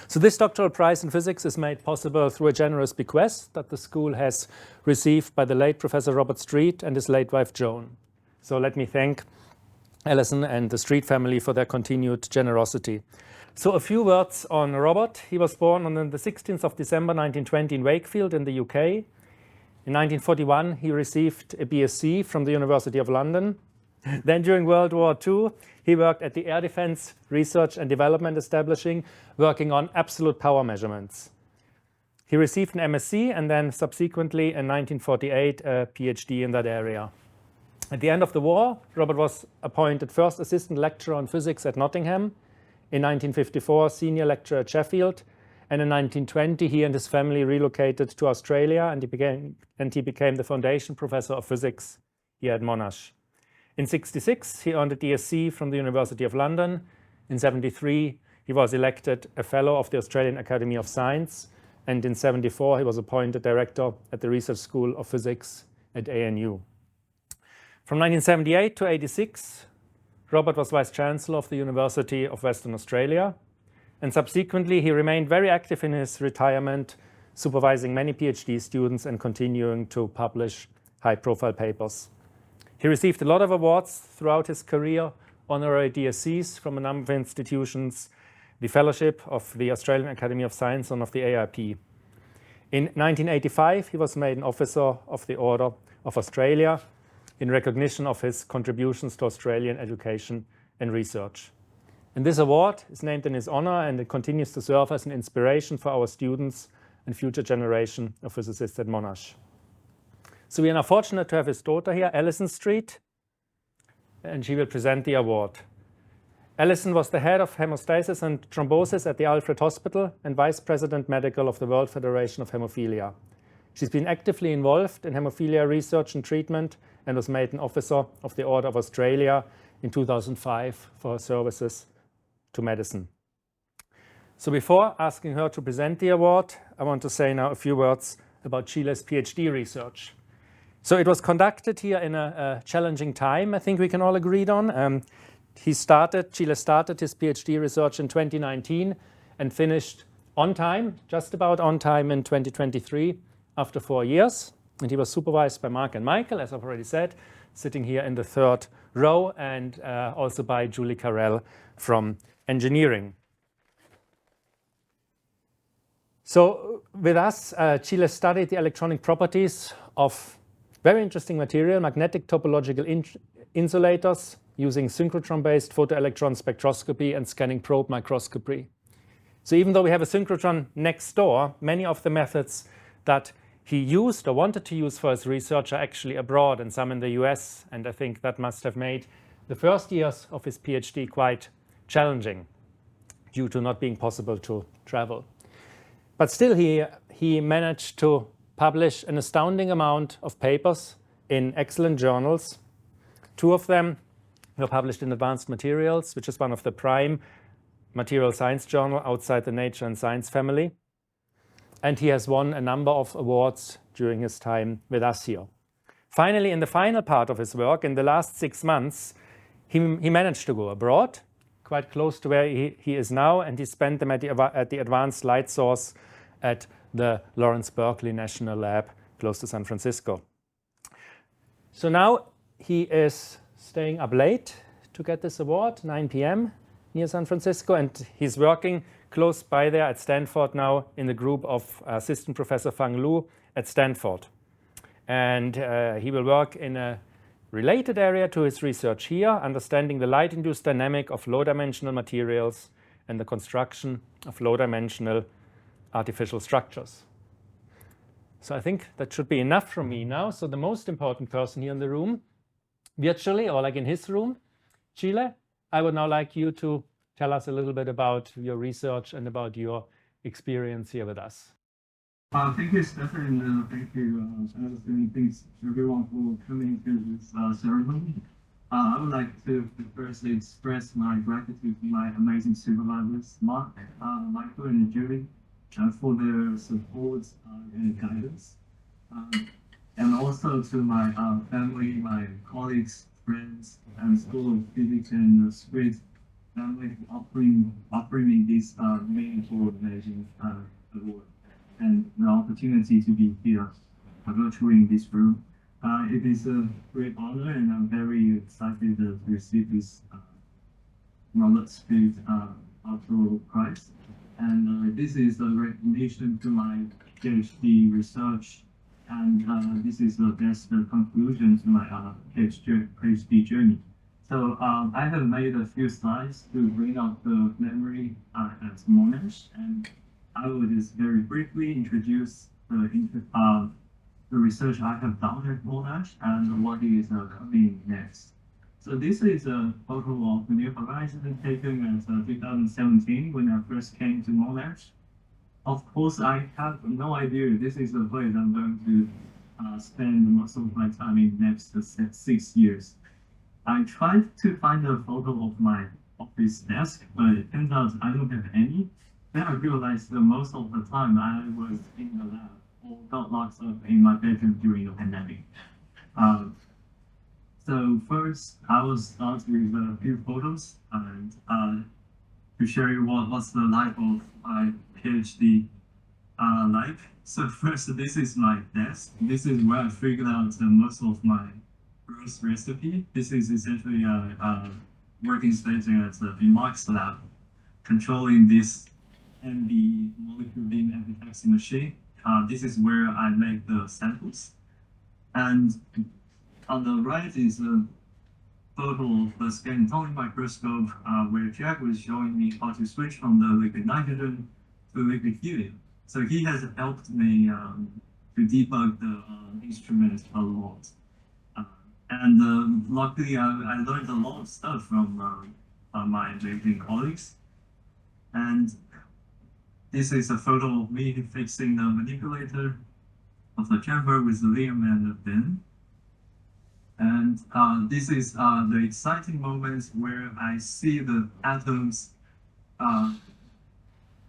So this doctoral prize in physics is made possible through a generous bequest that the school has received by the late Professor Robert Street and his late wife Joan. So let me thank Alison and the Street family for their continued generosity. So a few words on Robert. He was born on the 16th of December 1920 in Wakefield in the UK. In 1941, he received a BSc from the University of London. Then during World War II, he worked at the Air Defense Research and Development Establishing, working on absolute power measurements. He received an MSc and then subsequently in 1948 a PhD in that area. At the end of the war, Robert was appointed first assistant lecturer on physics at Nottingham, in 1954 senior lecturer at Sheffield, and in 1920 he and his family relocated to Australia and he became the foundation professor of physics here at Monash. In 1966 he earned a DSc from the University of London. In 1973 he was elected a fellow of the Australian Academy of Science, and in 1974 he was appointed director at the Research School of Physics at ANU. From 1978 to 1986, Robert was Vice-Chancellor of the University of Western Australia, and subsequently he remained very active in his retirement, supervising many PhD students and continuing to publish high-profile papers. He received a lot of awards throughout his career, honorary DSCs from a number of institutions, the Fellowship of the Australian Academy of Science and of the AIP. In 1985, he was made an Officer of the Order of Australia, in recognition of his contributions to Australian education and research. And this award is named in his honor, and it continues to serve as an inspiration for our students and future generation of physicists at Monash. So we are now fortunate to have his daughter here, Alison Street, and she will present the award. Alison was the head of hemostasis and thrombosis at the Alfred Hospital and Vice President Medical of the World Federation of Hemophilia. She's been actively involved in hemophilia research and treatment and was made an Officer of the Order of Australia in 2005 for her services to medicine. So before asking her to present the award, I want to say now a few words about Qile's PhD research. So it was conducted here in a challenging time, I think we can all agree on. Qile started his PhD research in 2019 and finished on time, just about on time in 2023, after 4 years. And he was supervised by Mark and Michael, as I've already said, sitting here in the third row, and also by Julie Carell from engineering. So with us, Qile studied the electronic properties of very interesting material, magnetic topological insulators, using synchrotron-based photoelectron spectroscopy and scanning probe microscopy. So even though we have a synchrotron next door, many of the methods that he used or wanted to use for his research are actually abroad, and some in the US, and I think that must have made the first years of his PhD quite challenging due to not being possible to travel. But still he managed to publish an astounding amount of papers in excellent journals. 2 of them were published in Advanced Materials, which is one of the prime material science journal outside the Nature and Science family. And he has won a number of awards during his time with us here. Finally, in the final part of his work, in the last 6 months, he managed to go abroad, quite close to where he is now, and he spent them at the Advanced Light Source at the Lawrence Berkeley National Lab close to San Francisco. So now he is staying up late to get this award, 9 p.m. near San Francisco, and he's working close by there at Stanford now in the group of Assistant Professor Fang Lu at Stanford. And he will work in a related area to his research here, understanding the light-induced dynamic of low-dimensional materials and the construction of low-dimensional artificial structures. So I think that should be enough from me now. So the most important person here in the room, virtually or like in his room, Qile, I would now like you to tell us a little bit about your research and about your experience here with us. Thank you, Stefan, and thank you, Alison, and thanks everyone for coming to this ceremony. I would like to firstly express my gratitude to my amazing supervisors, Mark, Michael, and Julie, for their support and guidance. And also to my family, my colleagues, friends, and School of Physics and Street family offering this meaningful amazing award and the opportunity to be here virtually in this room. It is a great honor, and I'm very excited to receive this Robert Street Doctoral Prize. And this is a recognition to my PhD research, and this is the best conclusion to my PhD journey. So I have made a few slides to bring up the memory at Monash, and I will just very briefly introduce the research I have done at Monash and what is coming next. So this is a photo of the New Horizon taken in 2017 when I first came to Monash. Of course, I have no idea this is the place I'm going to spend most of my time in next 6 years. I tried to find a photo of my office desk, but it turns out I don't have any. Then I realized that most of the time I was in the lab or got locked up in my bedroom during the pandemic. So first, I will start with a few photos and to show you what's the life of my PhD life. So first, this is my desk. This is where I figured out most of my first recipe. This is essentially a working station in Mark's lab, controlling this MB molecular beam epitaxy machine. This is where I make the samples. And on the right is a photo of the scanning microscope where Jack was showing me how to switch from the liquid nitrogen to liquid helium. So he has helped me to debug the instrument a lot. And luckily, I learned a lot of stuff from my amazing colleagues. And this is a photo of me fixing the manipulator of the chamber with the Liam and the bin. And this is the exciting moments where I see the atoms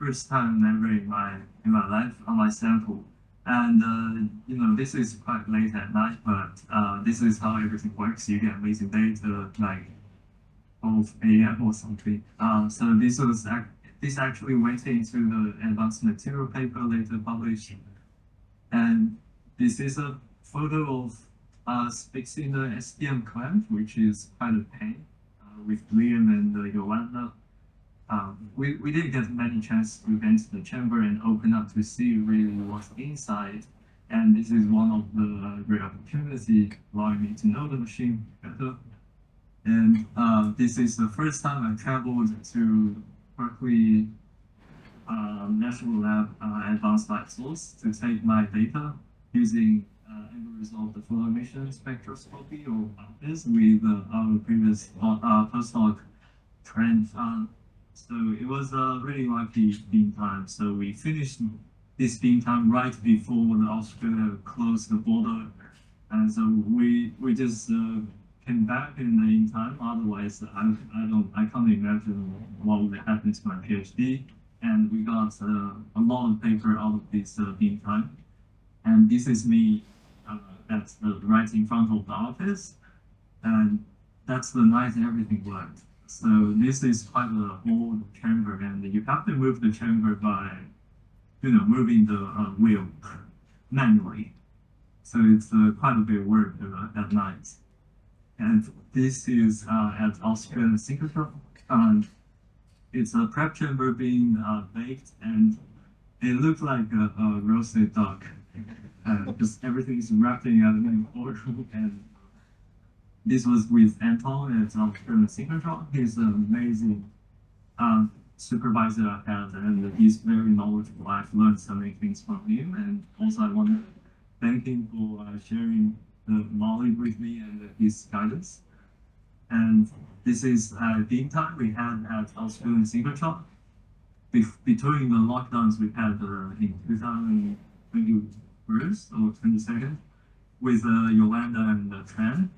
first time ever in my life on my sample. And this is quite late at night, but this is how everything works. You get amazing data like 12 a.m. or something. So this actually went into the advanced material paper later published. And this is a photo of us fixing the STM clamp, which is quite a pain with Liam and Yolanda. We didn't get many chances to enter the chamber and open up to see really what's inside. And this is one of the great opportunities allowing me to know the machine better. And this is the first time I traveled to Berkeley National Lab Advanced Light Source to take my data using end-result flow emission spectroscopy or this with our previous postdoc Trent. So it was a really lucky beam time. So we finished this beam time right before the Australia closed the border, and so we just came back in time. Otherwise, I can't imagine what would happen to my PhD. And we got a lot of paper out of this beam time. And this is me that's right in front of the office, and that's the night everything worked. So this is quite a old chamber, and you have to move the chamber by, moving the wheel manually. So it's quite a bit of work at night. And this is at Austrian synchrotron. It's a prep chamber being baked, and it looked like a roasted duck. Because everything is wrapped in aluminum foil, and this was with Anton at Austrian synchrotron. He's an amazing supervisor I had, and he's very knowledgeable. I've learned so many things from him, and also I want to thank him for sharing the knowledge with me and his guidance. And this is beam time we had at Austrian synchrotron. Between the lockdowns we had in 2021 or 22nd with Yolanda and Tran.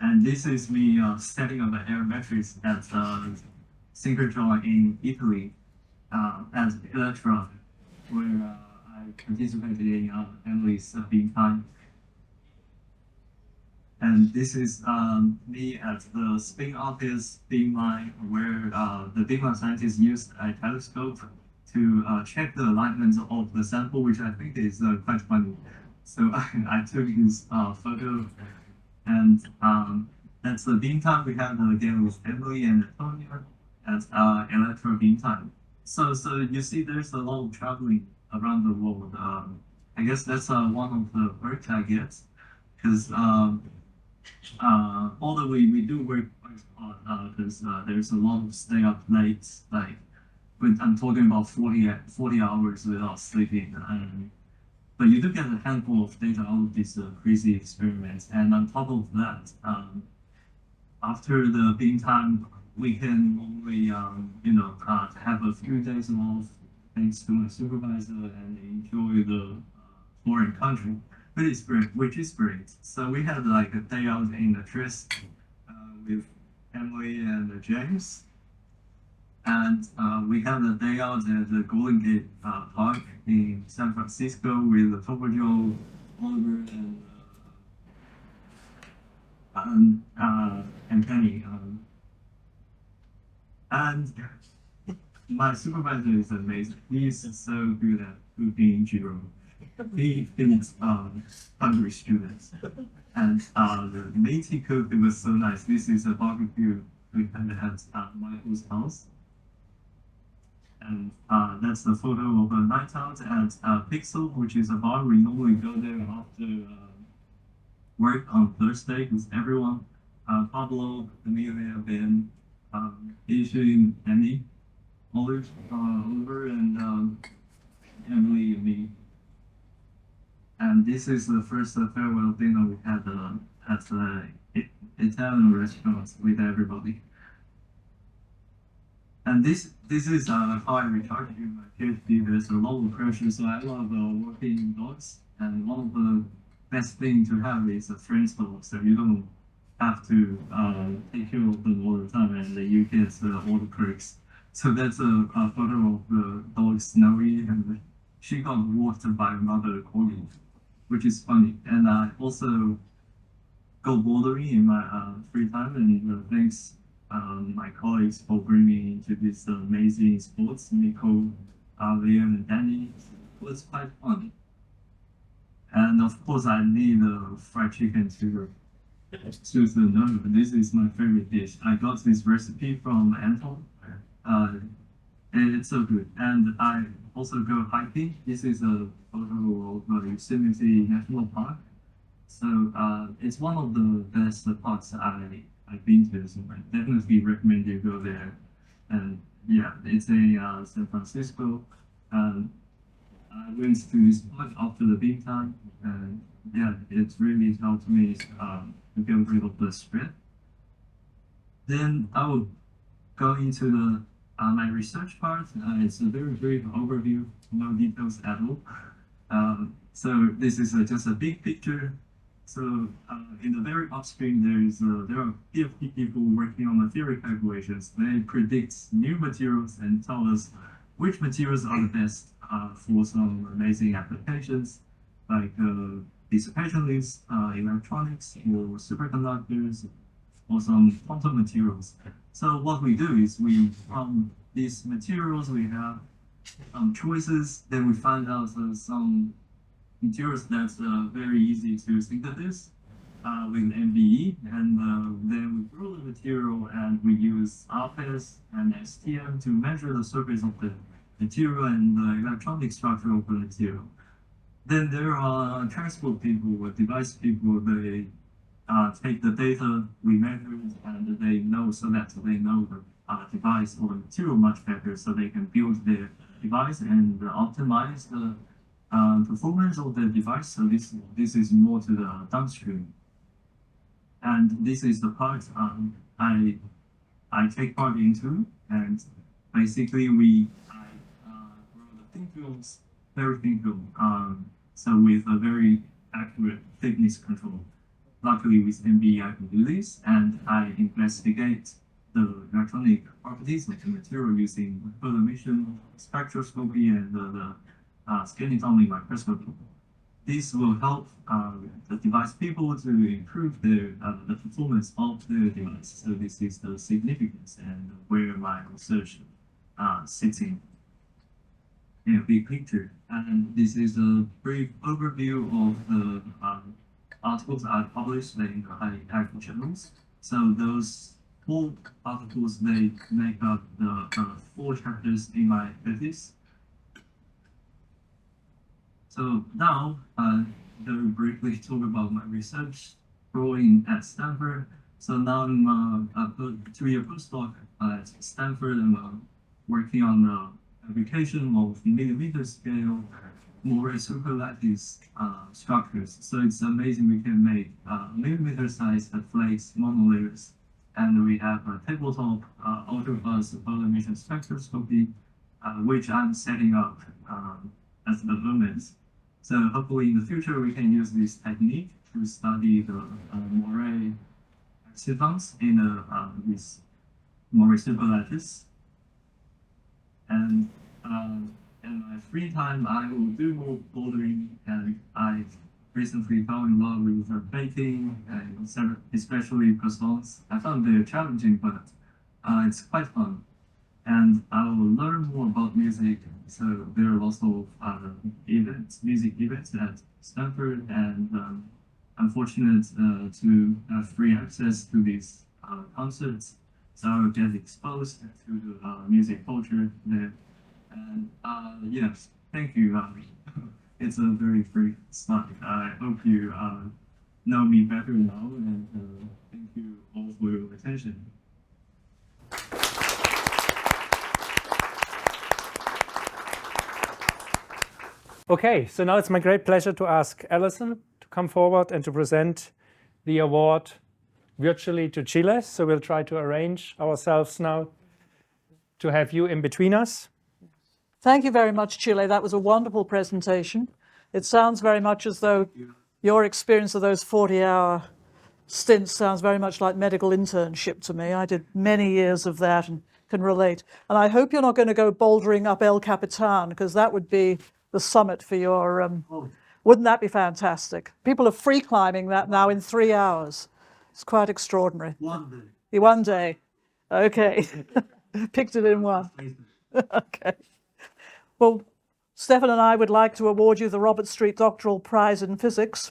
And this is me setting up the aerometrics at synchrotron in Italy at Electron, where I participated in Emily's beam time. And this is me at the spin office beamline, where the beamline scientists used a telescope to check the alignment of the sample, which I think is quite funny. So I took this photo, and that's the beam time we had again with Emily and Antonia at electro beam time. So you see, there's a lot of traveling around the world. I guess that's one of the perks I get, because although we do work quite hard, because there's a lot of stay up late, like I'm talking about 40 hours without sleeping. But you do get a handful of data out of these crazy experiments, and on top of that, after the beam time, we can only have a few days off thanks to my supervisor and enjoy the foreign country, which is great. So we had like a day out in the Tris with Emily and James, and we had a day out at the Golden Gate Park in San Francisco with Topo Joe, Oliver, and Penny. And my supervisor is amazing. He's so good at cooking Jiro. He feeds hungry students. And the Métis cook, it was so nice. This is a barbecue we had at Michael's house. And that's the photo of a night out at Pixel, which is a bar we normally go there after work on Thursday, because everyone, Pablo, Amelia, Ben, Asian, Annie, Oliver, and Emily and me. And this is the first farewell dinner we had at the Italian restaurant with everybody. And this is how I recharge in my PhD. There's a lot of pressure, so I love working indoors. And one of the best things to have is a friend's dog, so you don't have to take care of them all the time, and you get all the perks. So that's a photo of the dog Snowy, and she got walked by another corgi, which is funny. And I also go bouldering in my free time, and thanks my colleagues for bringing me into this amazing sports. Nico, Liam, and Danny. It was quite fun. And of course, I need fried chicken to know. This is my favorite dish. I got this recipe from Anton. And it's so good. And I also go hiking. This is a photo of Yosemite National Park. So it's one of the best parks I've been to. So I definitely recommend you go there. And yeah, it's a San Francisco. I went to this park after the beam time, and yeah, it really helped me to get rid of the spread. Then I will go into the my research part. It's a very brief overview, no details at all. So this is just a big picture. So in the very upstream, there are PhD people working on the theory calculations. They predict new materials and tell us which materials are the best for some amazing applications, like dissipation links, electronics, or superconductors, or some quantum materials. So what we do is from these materials, we have choices. Then we find out some materials that's very easy to synthesize with MBE, and then we grow the material, and we use RPS and STM to measure the surface of the material and the electronic structure of the material. Then there are transport people or device people. They take the data we measured, and they know the device or the material much better, so they can build their device and optimize the performance of the device. So this is more to the downstream. And this is the part I take part into, and basically I grow the thin films, very thin film, so with a very accurate thickness control. Luckily with MBE I can do this, and I investigate the electronic properties of the material using photo emission spectroscopy and the scanning atomic microscopy. this will help the device people to improve the performance of the device. So this is the significance and where my research sits in a big picture. And this is a brief overview of the articles I published in the high impact journals. So those 4 articles, they make up the 4 chapters in my thesis. So now, very briefly talk about my research growing at Stanford. So now I'm a 2-year postdoc at Stanford. I'm working on the application of millimeter scale Moray superlattice structures. So it's amazing we can make millimeter size flakes monolayers. And we have a tabletop ultrafast polarimeter spectroscopy, which I'm setting up at the moment. So hopefully in the future we can use this technique to study the Moray accidents in this Moray superlattice. And in my free time, I will do more bouldering, and I recently fell in love with baking, and especially croissants. I found they're challenging, but it's quite fun. And I will learn more about music. So there are also music events at Stanford, and I'm fortunate to have free access to these concerts. So I will get exposed to the music culture there. And yes, thank you. It's a very free slide. I hope you know me better now, and thank you all for your attention. Okay, so now it's my great pleasure to ask Alison to come forward and to present the award virtually to Qile. So we'll try to arrange ourselves now to have you in between us. Thank you very much, Qile. That was a wonderful presentation. It sounds very much as though your experience of those 40-hour stints sounds very much like medical internship to me. I did many years of that and can relate. And I hope you're not going to go bouldering up El Capitan, because that would be the summit for your... Wouldn't that be fantastic? People are free climbing that now in 3 hours. It's quite extraordinary. One One day. Okay. Picked it in one. Okay. Well, Stefan and I would like to award you the Robert Street Doctoral Prize in Physics.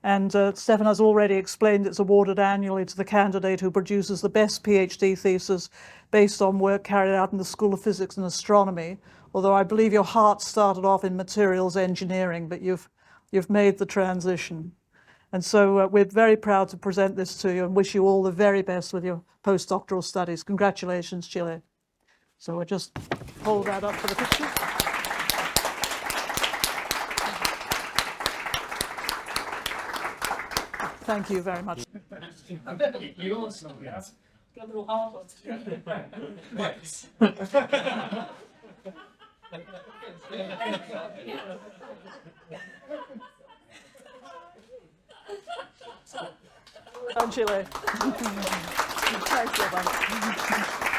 And Stefan has already explained it's awarded annually to the candidate who produces the best PhD thesis based on work carried out in the School of Physics and Astronomy. Although I believe your heart started off in materials engineering, but you've made the transition. And so we're very proud to present this to you and wish you all the very best with your postdoctoral studies. Congratulations, Qile. So we'll just hold that up for the picture. Thank you very much. You also, yes. Got a little heart. Qile. Thanks, everyone.